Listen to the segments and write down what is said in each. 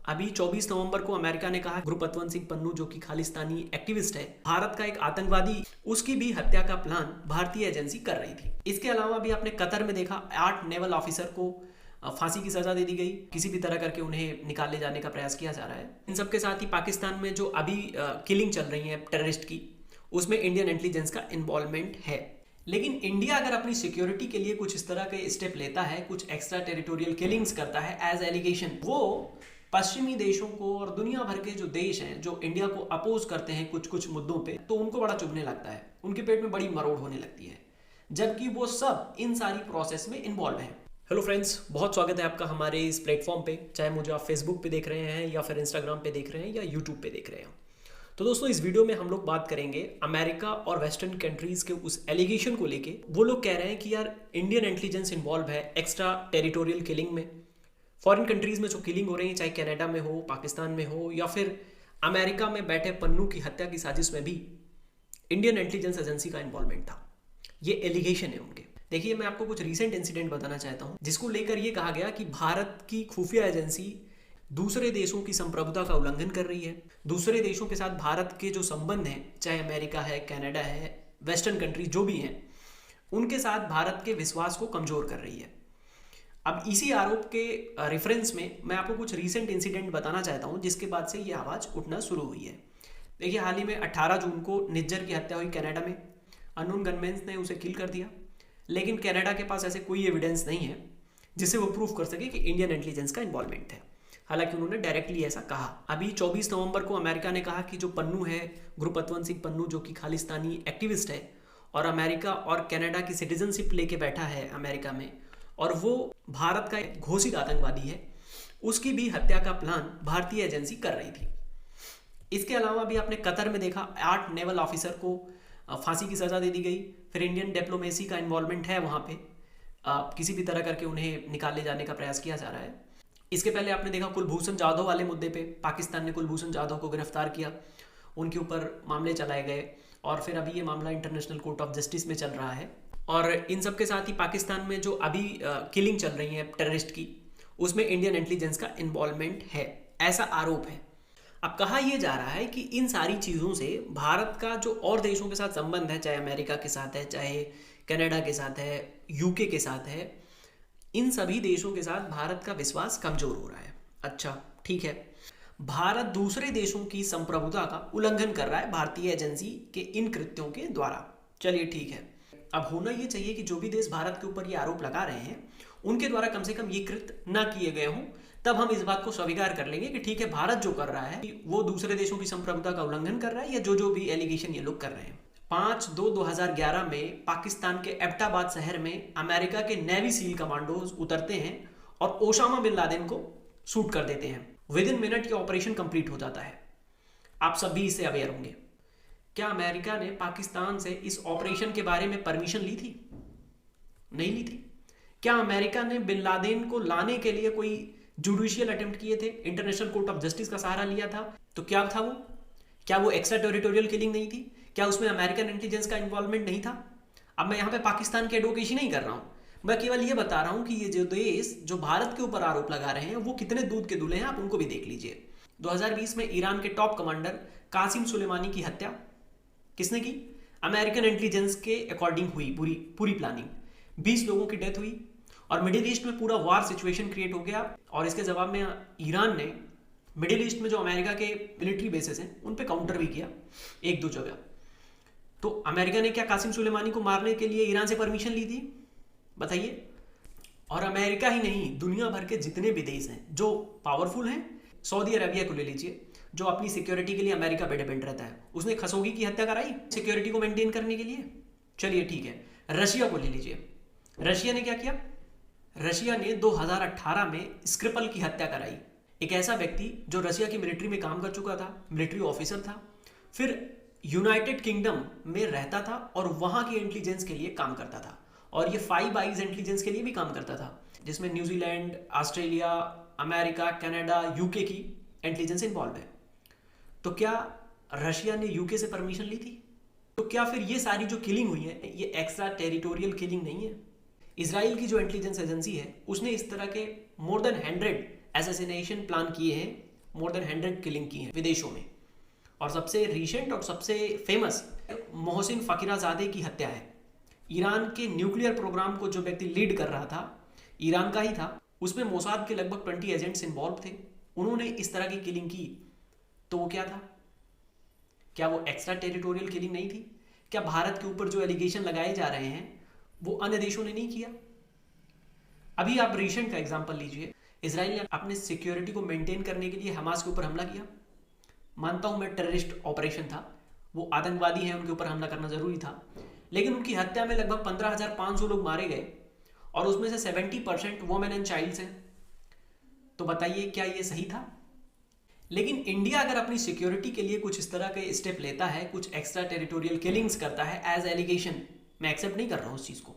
अभी 24 नवंबर को अमेरिका ने कहा गुरपतवंत सिंह पन्नू जो कि खालिस्तानी एक्टिविस्ट है, भारत का एक आतंकवादी, उसकी भी हत्या का प्लान भारतीय एजेंसी कर रही थी। इसके अलावा भी आपने कतर में देखा 8 नेवल ऑफिसर को फांसी की सजा दे दी गई, किसी भी तरह करके उन्हें निकाल ले जाने का प्रयास किया जा रहा है। इन सबके साथ ही पाकिस्तान में जो अभी किलिंग चल रही है टेररिस्ट की, उसमें इंडियन इंटेलिजेंस का इन्वॉल्वमेंट है। लेकिन इंडिया अगर अपनी सिक्योरिटी के लिए कुछ इस तरह के स्टेप लेता है, कुछ एक्स्ट्रा टेरिटोरियल किलिंग्स करता है एज एलिगेशन, वो पश्चिमी देशों को और दुनिया भर के जो देश हैं जो इंडिया को अपोज करते हैं कुछ कुछ मुद्दों पे, तो उनको बड़ा चुभने लगता है, उनके पेट में बड़ी मरोड़ होने लगती है, जबकि वो सब इन सारी प्रोसेस में इन्वॉल्व हैं। हेलो फ्रेंड्स, बहुत स्वागत है आपका हमारे इस प्लेटफॉर्म पे, चाहे मुझे आप फेसबुक पे देख रहे हैं या फिर इंस्टाग्राम पे देख रहे हैं या यूट्यूब पे देख रहे हैं। तो दोस्तों, इस वीडियो में हम लोग बात करेंगे अमेरिका और वेस्टर्न कंट्रीज के उस एलिगेशन को लेके। वो लोग कह रहे हैं कि यार इंडियन इंटेलिजेंस इन्वॉल्व है एक्स्ट्रा टेरिटोरियल किलिंग में। फॉरेन कंट्रीज में जो किलिंग हो रही है, चाहे कनाडा में हो, पाकिस्तान में हो या फिर अमेरिका में बैठे पन्नू की हत्या की साजिश में भी इंडियन इंटेलिजेंस एजेंसी का इन्वॉल्वमेंट था। ये एलिगेशन है उनके। देखिए, मैं आपको कुछ रीसेंट इंसिडेंट बताना चाहता हूँ जिसको लेकर ये कहा गया कि भारत की खुफिया एजेंसी दूसरे देशों की संप्रभुता का उल्लंघन कर रही है। दूसरे देशों के साथ भारत के जो संबंध हैं, चाहे अमेरिका है, कनाडा है, वेस्टर्न कंट्री जो भी हैं, उनके साथ भारत के विश्वास को कमजोर कर रही है। अब इसी आरोप के रेफरेंस में मैं आपको कुछ रीसेंट इंसिडेंट बताना चाहता हूं जिसके बाद से ये आवाज़ उठना शुरू हुई है। देखिए, हाल ही में 18 जून को निज्जर की हत्या हुई कनाडा में। अननोन गनमैन्स ने उसे किल कर दिया, लेकिन कनाडा के पास ऐसे कोई एविडेंस नहीं है जिससे वो प्रूफ कर सके कि इंडियन इंटेलिजेंस का इन्वॉल्वमेंट है। हालांकि उन्होंने डायरेक्टली ऐसा कहा। अभी 24 नवंबर को अमेरिका ने कहा कि जो पन्नू है, गुरपतवंत सिंह पन्नू जो कि खालिस्तानी एक्टिविस्ट है और अमेरिका और कनाडा की सिटीजनशिप लेके बैठा है अमेरिका में, और वो भारत का एक घोषित आतंकवादी है, उसकी भी हत्या का प्लान भारतीय एजेंसी कर रही थी। इसके अलावा भी आपने कतर में देखा 8 नेवल ऑफिसर को फांसी की सजा दे दी गई। फिर इंडियन डिप्लोमेसी का इन्वॉल्वमेंट है वहाँ पे, किसी भी तरह करके उन्हें निकाल ले जाने का प्रयास किया जा रहा है। इसके पहले आपने देखा कुलभूषण जाधव वाले मुद्दे पे पाकिस्तान ने कुलभूषण जाधव को गिरफ्तार किया, उनके ऊपर मामले चलाए गए और फिर अभी ये मामला इंटरनेशनल कोर्ट ऑफ जस्टिस में चल रहा है। और इन सब के साथ ही पाकिस्तान में जो अभी किलिंग चल रही है टेररिस्ट की, उसमें इंडियन इंटेलिजेंस का इन्वॉल्वमेंट है, ऐसा आरोप है। अब कहा यह जा रहा है कि इन सारी चीज़ों से भारत का जो और देशों के साथ संबंध है, चाहे अमेरिका के साथ है, चाहे कनाडा के साथ है, यूके के साथ है, इन सभी देशों के साथ भारत का विश्वास कमजोर हो रहा है। अच्छा, ठीक है, भारत दूसरे देशों की संप्रभुता का उल्लंघन कर रहा है भारतीय एजेंसी के इन कृत्यों के द्वारा। चलिए ठीक है, अब होना ये चाहिए कि जो भी देश भारत के ऊपर ये आरोप लगा रहे हैं उनके द्वारा कम से कम ये कृत्य ना किए गए हों, तब हम इस बात को स्वीकार कर लेंगे कि ठीक है, भारत जो कर रहा है वो दूसरे देशों की संप्रभुता का उल्लंघन कर रहा है, या जो भी एलिगेशन ये लोग कर रहे हैं। 5/2/2011 में पाकिस्तान के एबटाबाद शहर में अमेरिका के नेवी सील कमांडोज उतरते हैं और ओसामा बिन लादेन को शूट कर देते हैं। विद इन मिनट ये ऑपरेशन कंप्लीट हो जाता है। आप सब भी इससे अवेयर होंगे। क्या अमेरिका ने पाकिस्तान से इस ऑपरेशन के बारे में परमिशन ली थी? नहीं ली थी। क्या अमेरिका ने बिन लादेन को लाने के लिए कोई जुडिशियल अटेम्प्ट किए थे, इंटरनेशनल कोर्ट ऑफ जस्टिस का सहारा लिया था? तो क्या था वो? क्या वो एक्स्ट्रा टेरिटोरियल किलिंग नहीं थी? क्या उसमें अमेरिकन इंटेलिजेंस का इन्वॉल्वमेंट नहीं था? अब मैं यहाँ पे पाकिस्तान की एडवोकेसी नहीं कर रहा हूँ, मैं केवल ये बता रहा हूँ कि ये जो देश जो भारत के ऊपर आरोप लगा रहे हैं वो कितने दूध के दूल्हे हैं, आप उनको भी देख लीजिए। 2020 में ईरान के टॉप कमांडर कासिम सुलेमानी की हत्या किसने की? अमेरिकन इंटेलिजेंस के अकॉर्डिंग हुई पूरी प्लानिंग। 20 लोगों की डेथ हुई और मिडिल ईस्ट में पूरा वार सिचुएशन क्रिएट हो गया। और इसके जवाब में ईरान ने मिडिल ईस्ट में जो अमेरिका के मिलिट्री बेसेस हैं उन पे काउंटर भी किया 1-2 जगह। तो अमेरिका ने क्या कासिम सुलेमानी को मारने के लिए ईरान से परमिशन ली थी? बताइए। और अमेरिका ही नहीं, दुनिया भर के जितने भी देश हैं जो पावरफुल हैं, सऊदी अरेबिया को ले लीजिए, जो अपनी सिक्योरिटी के लिए अमेरिका पे डिपेंड रहता है, उसने खशोगी की हत्या कराई सिक्योरिटी को मेंटेन करने के लिए। चलिए ठीक है, रशिया को ले लीजिए। रशिया ने क्या किया? रशिया ने 2018 में स्क्रिपल की हत्या कराई। एक ऐसा व्यक्ति जो रशिया की मिलिट्री में काम कर चुका था, मिलिट्री ऑफिसर था, फिर यूनाइटेड किंगडम में रहता था और वहां की इंटेलिजेंस के लिए काम करता था, और ये फाइव आइज इंटेलिजेंस के लिए भी काम करता था, जिसमें New Zealand, Australia, America, Canada, UK की इंटेलिजेंस इन्वॉल्व है। तो क्या रशिया ने यूके से परमिशन ली थी? तो क्या फिर ये सारी जो किलिंग हुई है ये एक्स्ट्रा टेरिटोरियल किलिंग नहीं है? इजराइल की जो इंटेलिजेंस एजेंसी है उसने इस तरह के मोर देन 100 असैसिनेशन प्लान किए हैं मोर देन 100 किलिंग की है विदेशों में। और सबसे रिसेंट और सबसे फेमस मोहसिन फ़कीराज़ादे की हत्या है। ईरान के न्यूक्लियर प्रोग्राम को जो व्यक्ति लीड कर रहा था, ईरान का ही था, उसमें मोसाद के लगभग 20 एजेंट्स इन्वॉल्व थे। उन्होंने इस तरह की किलिंग की, तो वो क्या था? क्या वो एक्स्ट्रा टेरिटोरियल किलिंग नहीं थी? क्या भारत के ऊपर जो एलिगेशन लगाए जा रहे हैं वो अन्य देशों ने नहीं किया? अभी आप रिसेंट का एग्जांपल लीजिए, इजराइल ने अपने सिक्योरिटी को मेंटेन करने के लिए हमास के ऊपर हमला किया। मानता हूं मैं टेररिस्ट ऑपरेशन था, वो आतंकवादी हैं, उनके ऊपर हमला करना जरूरी था, लेकिन उनकी हत्या में लगभग 15,500 लोग मारे गए और उसमें से 70% वुमेन एंड चाइल्ड्स हैं। तो बताइए क्या ये सही था? लेकिन इंडिया अगर अपनी सिक्योरिटी के लिए कुछ इस तरह के स्टेप लेता है, कुछ एक्स्ट्रा टेरिटोरियल किलिंग्स करता है एज एलिगेशन, मैं एक्सेप्ट नहीं कर रहा हूं उस चीज को,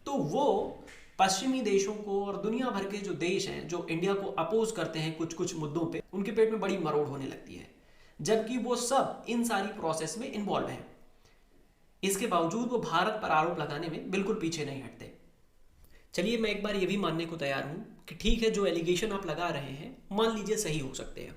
तो वो पश्चिमी देशों को और दुनिया भर के जो देश हैं जो इंडिया को अपोज करते हैं कुछ कुछ मुद्दों पे, उनके पेट में बड़ी मरोड़ होने लगती है, जबकि वो सब इन सारी प्रोसेस में इन्वॉल्व हैं। इसके बावजूद वो भारत पर आरोप लगाने में बिल्कुल पीछे नहीं हटते। चलिए मैं एक बार ये भी मानने को तैयार हूं कि ठीक है, जो एलिगेशन आप लगा रहे हैं मान लीजिए सही हो सकते हैं,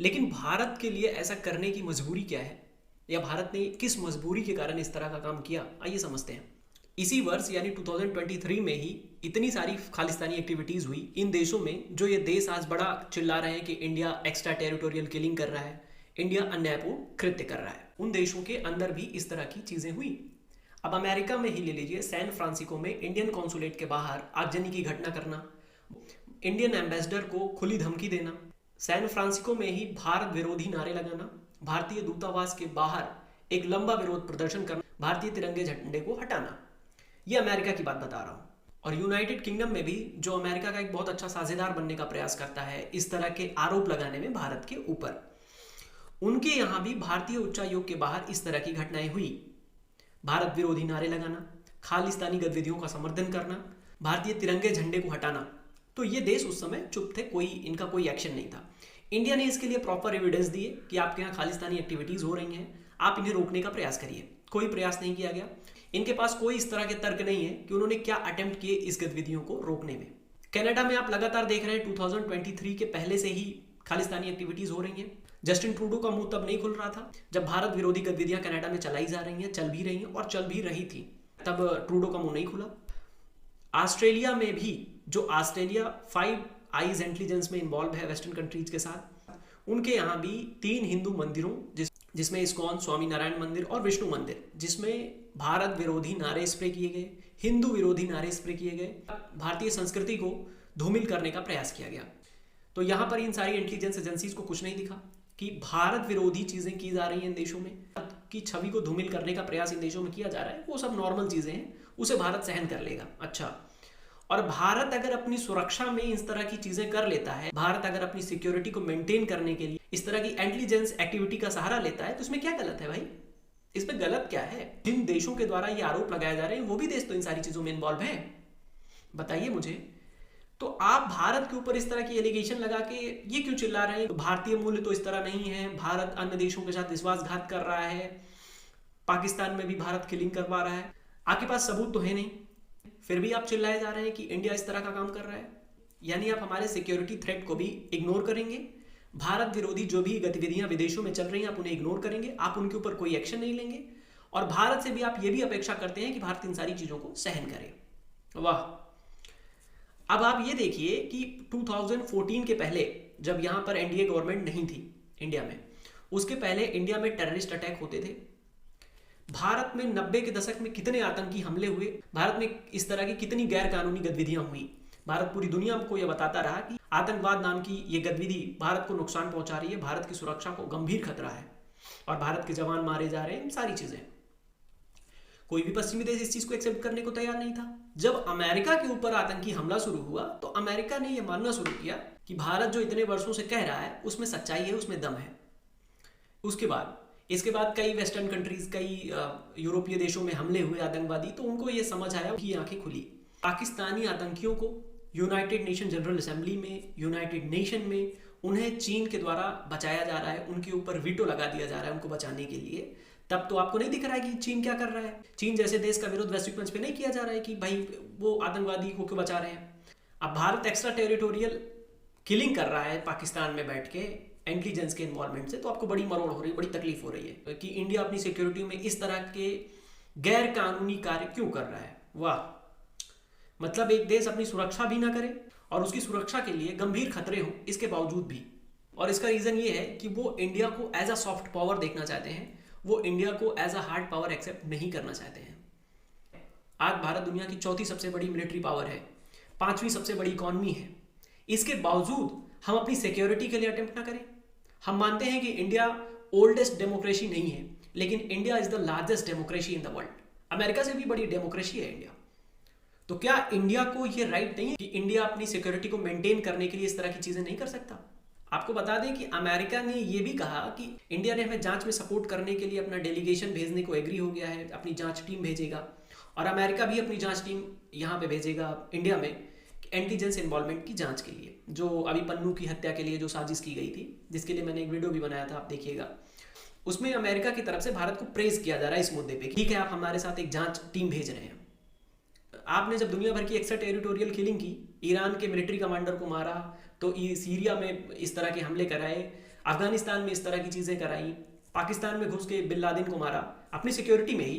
लेकिन भारत के लिए ऐसा करने की मजबूरी क्या है, या भारत ने किस मजबूरी के कारण इस तरह का काम किया, आइए समझते हैं। इसी वर्ष यानी 2023 में ही इतनी सारी खालिस्तानी एक्टिविटीज हुई इन देशों में, जो ये देश आज बड़ा चिल्ला रहे हैं कि इंडिया एक्स्ट्रा टेरिटोरियल किलिंग कर रहा है, इंडिया अन्यायपूर्ण कृत्य कर रहा है। उन देशों के अंदर भी इस तरह की चीजें हुई। अब अमेरिका में ही ले लीजिए, सैन फ्रांसिस्को में इंडियन कॉन्सुलेट के बाहर आगजनी की घटना करना, इंडियन एम्बेसडर को खुली धमकी देना, सैन फ्रांसिस्को में ही भारत विरोधी नारे लगाना, भारतीय दूतावास के बाहर एक लंबा विरोध प्रदर्शन करना, भारतीय तिरंगे झंडे को हटाना। ये अमेरिका की बात बता रहा हूं। और यूनाइटेड किंगडम में भी, जो अमेरिका का एक बहुत अच्छा साझेदार बनने का प्रयास करता है इस तरह के आरोप लगाने में भारत के ऊपर, उनके यहां भी भारतीय उच्चायोग के बाहर इस तरह की घटनाएं हुई। भारत विरोधी नारे लगाना, खालिस्तानी गतिविधियों का समर्थन करना, भारतीय तिरंगे झंडे को हटाना। तो ये देश उस समय चुप थे, इनका कोई एक्शन नहीं था। इंडिया ने इसके लिए प्रॉपर एविडेंस दिए कि आपके यहाँ खालिस्तानी एक्टिविटीज हो रही हैं, आप इन्हें रोकने का प्रयास करिए। कोई प्रयास नहीं किया गया। इनके पास कोई इस तरह के तर्क नहीं है कि उन्होंने क्या अटेम्प्ट किए इस गतिविधियों को रोकने में। कनाडा में आप लगातार देख रहे हैं 2023 के पहले से ही खालिस्तानी एक्टिविटीज हो रही हैं। जस्टिन ट्रूडो का मुंह तब नहीं खुल रहा था जब भारत विरोधी गतिविधियां कनाडा में चलाई जा रही हैं, चल भी रही हैं और चल भी रही थी, तब ट्रूडो का मुंह नहीं खुला। ऑस्ट्रेलिया में भी, जो ऑस्ट्रेलिया 5 आइज इंटेलिजेंस में इन्वॉल्व है वेस्टर्न कंट्रीज के साथ, उनके यहाँ भी 3 हिंदू मंदिरों जिसमें इस्कॉन, स्वामीनारायण मंदिर और विष्णु मंदिर, जिसमें भारत विरोधी नारे स्प्रे किए गए, हिंदू विरोधी नारे स्प्रे किए गए, भारतीय संस्कृति को धूमिल करने का प्रयास किया गया। तो यहाँ पर इन सारी इंटेलिजेंस एजेंसीज को कुछ नहीं दिखा कि भारत विरोधी चीजें की जा रही हैं इन देशों में, की छवि को धूमिल करने का प्रयास इन देशों में किया जा रहा है। वो सब नॉर्मल चीजें हैं, उसे भारत सहन कर लेगा। अच्छा, और भारत अगर अपनी सुरक्षा में इस तरह की चीजें कर लेता है, भारत अगर अपनी सिक्योरिटी को मेंटेन करने के लिए इस तरह की इंटेलिजेंस एक्टिविटी का सहारा लेता है, तो इसमें क्या गलत है भाई? इसमें गलत क्या है? जिन देशों के द्वारा ये आरोप लगाए जा रहे हैं वो भी देश तो इन सारी चीजों में इन्वॉल्व है, बताइए मुझे। तो आप भारत के ऊपर इस तरह की एलिगेशन लगा के ये क्यों चिल्ला रहे हैं? तो भारतीय मूल्य तो इस तरह नहीं है, भारत अन्य देशों के साथ विश्वासघात कर रहा है, पाकिस्तान में भी भारत किलिंग करवा रहा है। आपके पास सबूत तो है नहीं, फिर भी आप चिल्लाए जा रहे हैं कि इंडिया इस तरह का काम कर रहा है। यानी आप हमारे सिक्योरिटी थ्रेट को भी इग्नोर करेंगे, भारत विरोधी जो भी गतिविधियां विदेशों में चल रही हैं आप उन्हें इग्नोर करेंगे, आप उनके ऊपर कोई एक्शन नहीं लेंगे, और भारत से भी आप ये भी अपेक्षा करते हैं कि भारत इन सारी चीजों को सहन करे। वाह। अब आप ये देखिए कि 2014 के पहले, जब यहां पर एनडीए गवर्नमेंट नहीं थी इंडिया में, उसके पहले इंडिया में टेररिस्ट अटैक होते थे। भारत में 90 के दशक में कितने आतंकी हमले हुए, भारत में इस तरह की कितनी गैर कानूनी गतिविधियां हुई। भारत पूरी दुनिया को यह बताता रहा कि आतंकवाद नाम की ये गतिविधि भारत को नुकसान पहुंचा रही है, भारत की सुरक्षा को गंभीर खतरा है और भारत के जवान मारे जा रहे हैं, सारी चीजें। कोई भी पश्चिमी देश इस चीज को एक्सेप्ट करने को तैयार नहीं था। जब अमेरिका के ऊपर आतंकी हमला शुरू हुआ तो अमेरिका ने यह मानना शुरू किया कि भारत जो इतने वर्षों से कह रहा है उसमें सच्चाई है, उसमें दम है। इसके बाद कई वेस्टर्न कंट्रीज, कई यूरोपीय देशों में हमले हुए आतंकवादी, तो उनको ये समझ आया कि आंखें खुली। पाकिस्तानी आतंकियों को यूनाइटेड नेशन जनरल असेंबली में, यूनाइटेड नेशन में उन्हें चीन के द्वारा बचाया जा रहा है, उनके ऊपर वीटो लगा दिया जा रहा है उनको बचाने के लिए। तब तो आपको नहीं दिख रहा है कि चीन क्या कर रहा है। चीन जैसे देश का विरोध वैश्विक मंच पे नहीं किया जा रहा है कि भाई वो आतंकवादी को क्यों बचा रहे हैं। अब भारत एक्स्ट्रा टेरिटोरियल किलिंग कर रहा है पाकिस्तान में बैठ के इंटेलिजेंस के इन्वॉल्वमेंट से, तो आपको बड़ी मरोड़ हो रही है, बड़ी तकलीफ हो रही है कि इंडिया अपनी सिक्योरिटी में इस तरह के गैर कानूनी कार्य क्यों कर रहा है। वाह, मतलब एक देश अपनी सुरक्षा भी ना करे और उसकी सुरक्षा के लिए गंभीर खतरे हो इसके बावजूद भी। और इसका रीजन ये है कि वो इंडिया को एज अ सॉफ्ट पावर देखना चाहते हैं, वो इंडिया को as a hard power accept नहीं करना चाहते हैं। आज भारत दुनिया की चौथी सबसे बड़ी मिलिट्री पावर है, 5वीं सबसे बड़ी इकॉनमी है, इसके बावजूद हम अपनी सिक्योरिटी के लिए अटेम्प्ट ना करें। हम मानते हैं कि इंडिया ओल्डेस्ट डेमोक्रेसी नहीं है, लेकिन India is the largest democracy in the world. America से भी बड़ी डेमोक्रेसी है इंडिया। तो क्या इंडिया को यह राइट नहीं है कि इंडिया अपनी सिक्योरिटी को मेंटेन करने के लिए इस तरह की चीजें नहीं कर सकता? आपको बता दें कि अमेरिका ने यह भी कहा कि इंडिया ने हमें जांच में सपोर्ट करने के लिए अपना डेलीगेशन भेजने को एग्री हो गया है, अपनी जांच टीम भेजेगा, और अमेरिका भी अपनी जांच टीम यहाँ पे भेजेगा इंडिया में इंटेलिजेंस इन्वॉल्वमेंट की जांच के लिए, जो अभी पन्नू की हत्या के लिए जो साजिश की गई थी, जिसके लिए मैंने एक वीडियो भी बनाया था, आप देखिएगा। उसमें अमेरिका की तरफ से भारत को प्रेज किया जा रहा है इस मुद्दे पे, ठीक है आप हमारे साथ एक जांच टीम भेज रहे हैं। आपने जब दुनिया भर की एक्स्ट्रा टेरिटोरियल किलिंग की, ईरान के मिलिट्री कमांडर को मारा, तो सीरिया में इस तरह के हमले कराए, अफगानिस्तान में इस तरह की चीजें कराई, पाकिस्तान में घुस के बिन लादेन को मारा अपनी सिक्योरिटी में ही,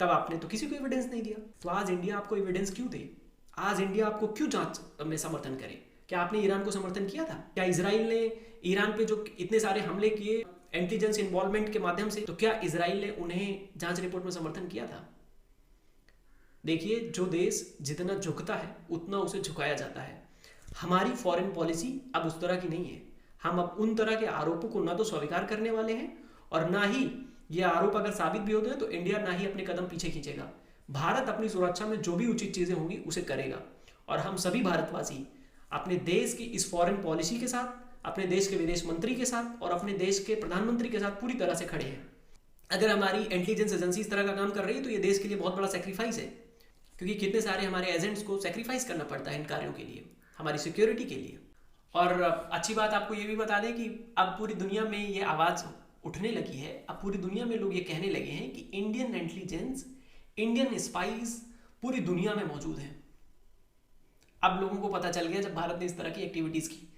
तब आपने तो किसी को एविडेंस नहीं दिया। तो आज इंडिया आपको एविडेंस क्यों दे? आज इंडिया आपको क्यों जांच में समर्थन करे? क्या आपने ईरान को समर्थन किया था? क्या इजराइल ने ईरान पे जो इतने सारे हमले किए इंटेलिजेंस इन्वॉल्वमेंट के माध्यम से, तो क्या इजराइल ने उन्हें जांच रिपोर्ट में समर्थन किया था? देखिए, जो देश जितना झुकता है उतना उसे झुकाया जाता है। हमारी फॉरेन पॉलिसी अब उस तरह की नहीं है। हम अब उन तरह के आरोपों को ना तो स्वीकार करने वाले हैं, और ना ही ये आरोप अगर साबित भी होते हैं तो इंडिया ना ही अपने कदम पीछे खींचेगा। भारत अपनी सुरक्षा में जो भी उचित चीजें होंगी उसे करेगा, और हम सभी भारतवासी अपने देश की इस फॉरेन पॉलिसी के साथ, अपने देश के विदेश मंत्री के साथ और अपने देश के प्रधानमंत्री के साथ पूरी तरह से खड़े हैं। अगर हमारी इंटेलिजेंस एजेंसी इस तरह का काम कर रही है तो ये देश के लिए बहुत बड़ा सेक्रीफाइस है, क्योंकि कितने सारे हमारे एजेंट्स को सेक्रीफाइस करना पड़ता है इन कार्यों के लिए, हमारी सिक्योरिटी के लिए। और अच्छी बात आपको ये भी बता दें कि अब पूरी दुनिया में ये आवाज़ उठने लगी है, अब पूरी दुनिया में लोग ये कहने लगे हैं कि इंडियन इंटेलिजेंस, इंडियन स्पाइस पूरी दुनिया में मौजूद हैं। अब लोगों को पता चल गया जब भारत ने इस तरह की एक्टिविटीज़ की।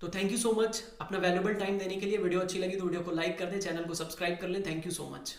तो थैंक यू सो मच अपना वैल्यूएबल टाइम देने के लिए। वीडियो अच्छी लगी तो वीडियो को लाइक कर दें, चैनल को सब्सक्राइब कर लें। Thank you so much.